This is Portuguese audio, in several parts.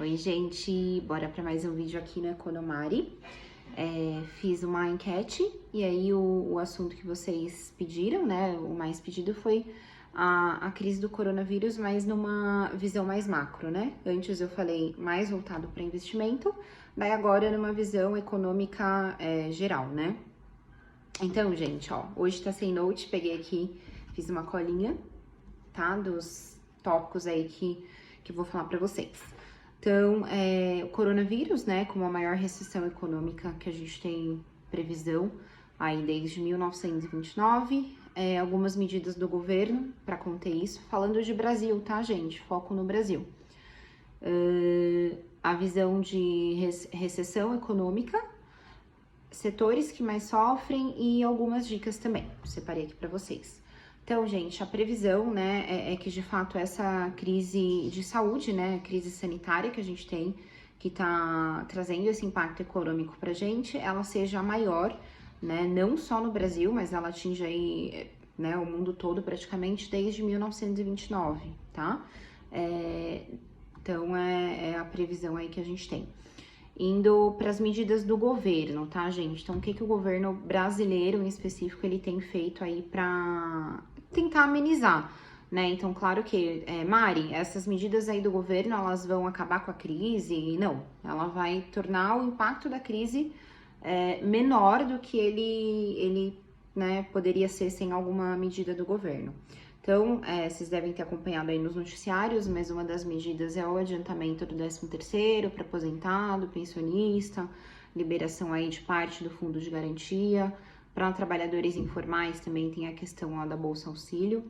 Oi, gente, bora para mais um vídeo aqui no Economari. Fiz uma enquete e aí o assunto que vocês pediram, né, o mais pedido foi a crise do coronavírus, mas numa visão mais macro, né? Antes eu falei mais voltado para investimento, daí agora numa visão econômica geral, né? Então, gente, ó, hoje tá sem note, peguei aqui, fiz uma colinha, tá, dos tópicos aí que eu vou falar para vocês. Então, o coronavírus, né, como a maior recessão econômica que a gente tem previsão aí desde 1929, algumas medidas do governo para conter isso, falando de Brasil, tá, gente? Foco no Brasil. A visão de recessão econômica, setores que mais sofrem e algumas dicas também, separei aqui para vocês. Então, gente, a previsão, né, é que de fato essa crise de saúde, né, crise sanitária que a gente tem, que tá trazendo esse impacto econômico pra gente, ela seja maior, né, não só no Brasil, mas ela atinge aí, né, o mundo todo praticamente desde 1929, tá? Então, é a previsão aí que a gente tem. Indo para as medidas do governo, tá, gente? Então, o que o governo brasileiro, em específico, ele tem feito aí para tentar amenizar, né? Então, claro que, Mari, essas medidas aí do governo, elas vão acabar com a crise? Não, ela vai tornar o impacto da crise menor do que ele né, poderia ser sem alguma medida do governo. Então, vocês devem ter acompanhado aí nos noticiários, mas uma das medidas é o adiantamento do 13º para aposentado, pensionista, liberação aí de parte do fundo de garantia. Para trabalhadores informais também tem a questão lá da Bolsa Auxílio,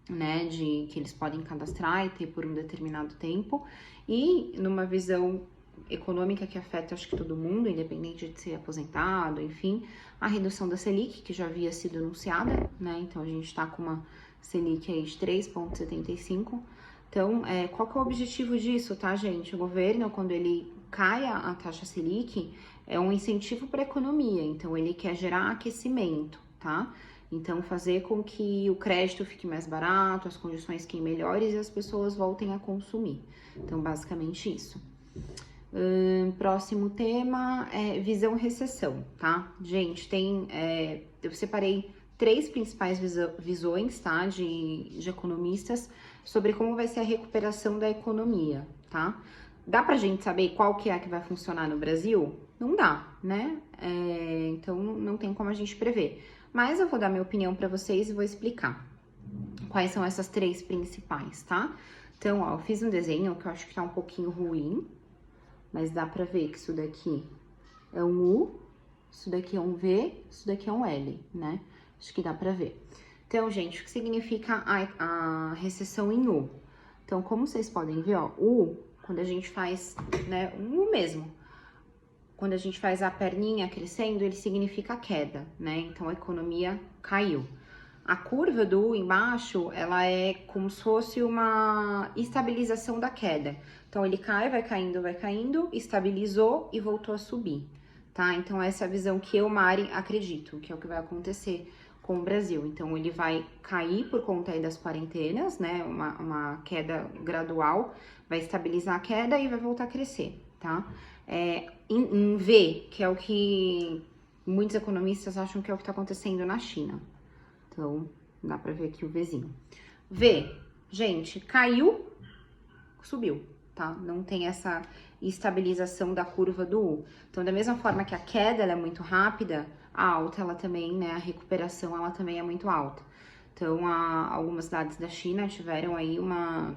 né, de que eles podem cadastrar e ter por um determinado tempo. E numa visão econômica que afeta, acho que todo mundo, independente de ser aposentado, enfim, a redução da Selic, que já havia sido anunciada, né, então a gente está com uma Selic aí de 3,75. Então, qual que é o objetivo disso, tá, gente? O governo, quando ele cai a taxa Selic, é um incentivo para a economia, então ele quer gerar aquecimento, tá? Então, fazer com que o crédito fique mais barato, as condições fiquem melhores e as pessoas voltem a consumir. Então, basicamente isso. Próximo tema é visão recessão, tá? Gente, eu separei 3 principais visões, tá? De economistas sobre como vai ser a recuperação da economia, tá? Dá pra gente saber qual que é a que vai funcionar no Brasil? Não dá, né? Então, não tem como a gente prever. Mas eu vou dar minha opinião para vocês e vou explicar quais são essas 3 principais, tá? Então, ó, eu fiz um desenho que eu acho que tá um pouquinho ruim, mas dá pra ver que isso daqui é um U, isso daqui é um V, isso daqui é um L, né? Acho que dá pra ver. Então, gente, o que significa a recessão em U? Então, como vocês podem ver, ó, U, quando a gente faz, né, um U mesmo, quando a gente faz a perninha crescendo, ele significa queda, né? Então, a economia caiu. A curva do U embaixo, ela é como se fosse uma estabilização da queda. Então, ele cai, vai caindo, estabilizou e voltou a subir, tá? Então, essa é a visão que eu, Mari, acredito, que é o que vai acontecer com o Brasil. Então, ele vai cair por conta aí das quarentenas, né? Uma queda gradual, vai estabilizar a queda e vai voltar a crescer, tá? Em V, que é o que muitos economistas acham que é o que está acontecendo na China. Então, dá pra ver aqui o Vzinho. V, gente, caiu, subiu, tá? Não tem essa estabilização da curva do U. Então, da mesma forma que a queda ela é muito rápida, a alta, ela também, né, a recuperação, ela também é muito alta. Então, algumas cidades da China tiveram aí uma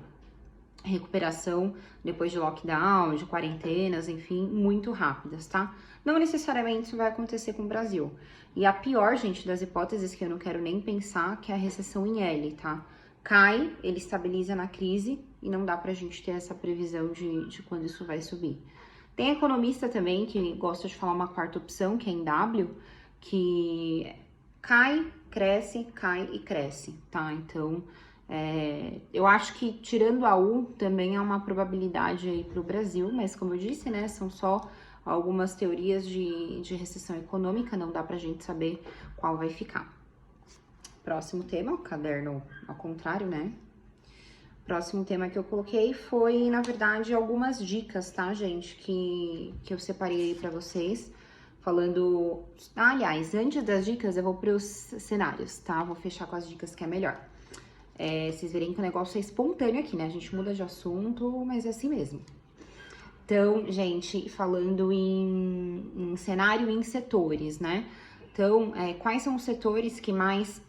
recuperação depois de lockdown, de quarentenas, enfim, muito rápidas, tá? Não necessariamente isso vai acontecer com o Brasil. E a pior, gente, das hipóteses que eu não quero nem pensar, que é a recessão em L, tá? Cai, ele estabiliza na crise e não dá pra gente ter essa previsão de quando isso vai subir. Tem economista também que gosta de falar uma quarta opção, que é em W, que cai, cresce, cai e cresce, tá? Então, eu acho que tirando a U também é uma probabilidade aí para o Brasil, mas como eu disse, né, são só algumas teorias de recessão econômica, não dá pra gente saber qual vai ficar. Próximo tema, o caderno ao contrário, né? próximo tema que eu coloquei foi, na verdade, algumas dicas, tá, gente, que eu separei aí pra vocês, falando... aliás, antes das dicas, eu vou pros cenários, tá? Vou fechar com as dicas que é melhor. Vocês verem que o negócio é espontâneo aqui, né? A gente muda de assunto, mas é assim mesmo. Então, gente, falando em cenário e em setores, né? Então, quais são os setores que mais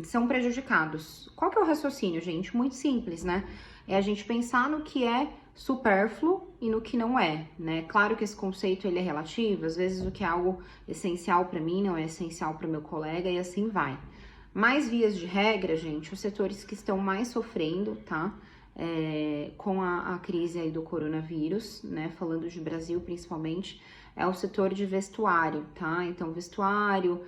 são prejudicados? Qual que é o raciocínio, gente? Muito simples, né? É a gente pensar no que é supérfluo e no que não é, né? Claro que esse conceito ele é relativo, às vezes o que é algo essencial para mim não é essencial para o meu colega e assim vai. Mas vias de regra, gente, os setores que estão mais sofrendo, tá? Com a crise aí do coronavírus, né? Falando de Brasil principalmente, é o setor de vestuário, tá? Então, vestuário,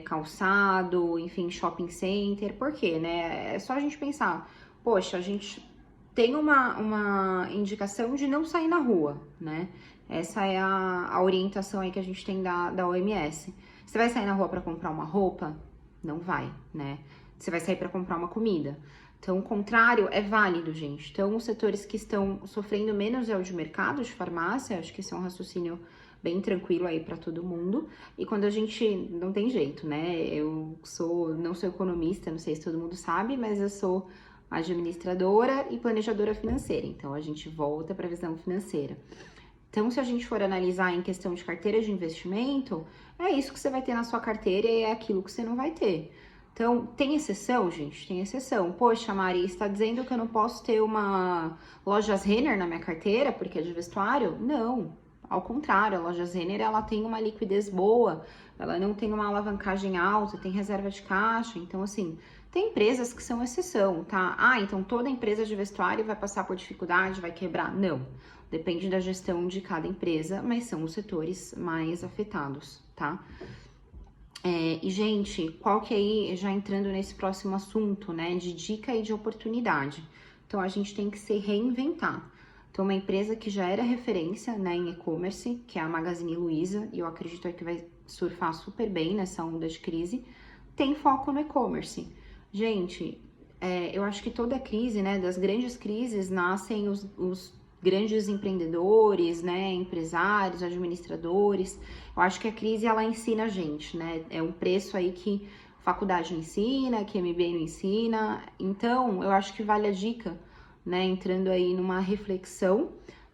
calçado, enfim, shopping center. Por quê, né? É só a gente pensar, poxa, a gente tem uma indicação de não sair na rua, né? Essa é a orientação aí que a gente tem da OMS. Você vai sair na rua para comprar uma roupa? Não vai, né? Você vai sair para comprar uma comida. Então, o contrário é válido, gente. Então, os setores que estão sofrendo menos é o de mercado, de farmácia. Acho que esse é um raciocínio bem tranquilo aí para todo mundo. E quando a gente... não tem jeito, né? Eu não sou economista, não sei se todo mundo sabe, mas eu sou administradora e planejadora financeira. Então, a gente volta para a visão financeira. Então, se a gente for analisar em questão de carteira de investimento, é isso que você vai ter na sua carteira e é aquilo que você não vai ter. Então, tem exceção, gente? Tem exceção. Poxa, Mari, está dizendo que eu não posso ter uma Lojas Renner na minha carteira porque é de vestuário? Não, ao contrário, a Lojas Renner, ela tem uma liquidez boa, ela não tem uma alavancagem alta, tem reserva de caixa, então, assim, tem empresas que são exceção, tá? Ah, então toda empresa de vestuário vai passar por dificuldade, vai quebrar? Não. Depende da gestão de cada empresa, mas são os setores mais afetados, tá? E, gente, qual que aí, já entrando nesse próximo assunto, né, de dica e de oportunidade. Então, a gente tem que se reinventar. Então, uma empresa que já era referência, né, em e-commerce, que é a Magazine Luiza, e eu acredito que vai surfar super bem nessa onda de crise, tem foco no e-commerce. Gente, eu acho que toda crise, né, das grandes crises, nascem os grandes empreendedores, né, empresários, administradores. Eu acho que a crise, ela ensina a gente, né, é um preço aí que faculdade não ensina, que MBA não ensina. Então, eu acho que vale a dica, né, entrando aí numa reflexão,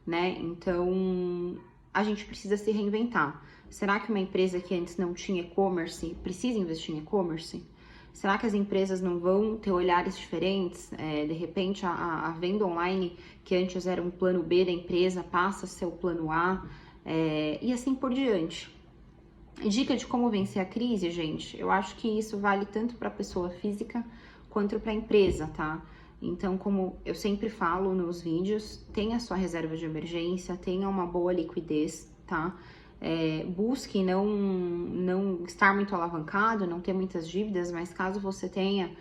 né, então a gente precisa se reinventar. Será que uma empresa que antes não tinha e-commerce precisa investir em e-commerce? Será que as empresas não vão ter olhares diferentes? De repente, a venda online, que antes era um plano B da empresa, passa a ser o plano A, e assim por diante. Dica de como vencer a crise, gente, eu acho que isso vale tanto para a pessoa física quanto para a empresa, tá? Então, como eu sempre falo nos vídeos, tenha sua reserva de emergência, tenha uma boa liquidez, tá? Busque não estar muito alavancado, não ter muitas dívidas, mas caso você tenha,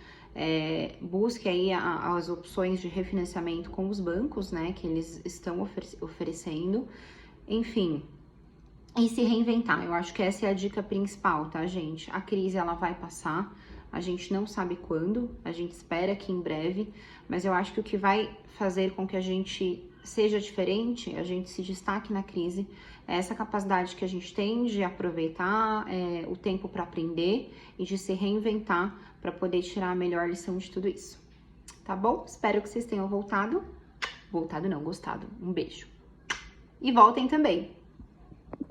busque aí as opções de refinanciamento com os bancos, né, que eles estão oferecendo, enfim, e se reinventar. Eu acho que essa é a dica principal, tá, gente? A crise, ela vai passar, a gente não sabe quando, a gente espera que em breve, mas eu acho que o que vai fazer com que a gente seja diferente, a gente se destaque na crise, é essa capacidade que a gente tem de aproveitar o tempo para aprender e de se reinventar para poder tirar a melhor lição de tudo isso. Tá bom? Espero que vocês tenham gostado. Um beijo. E voltem também.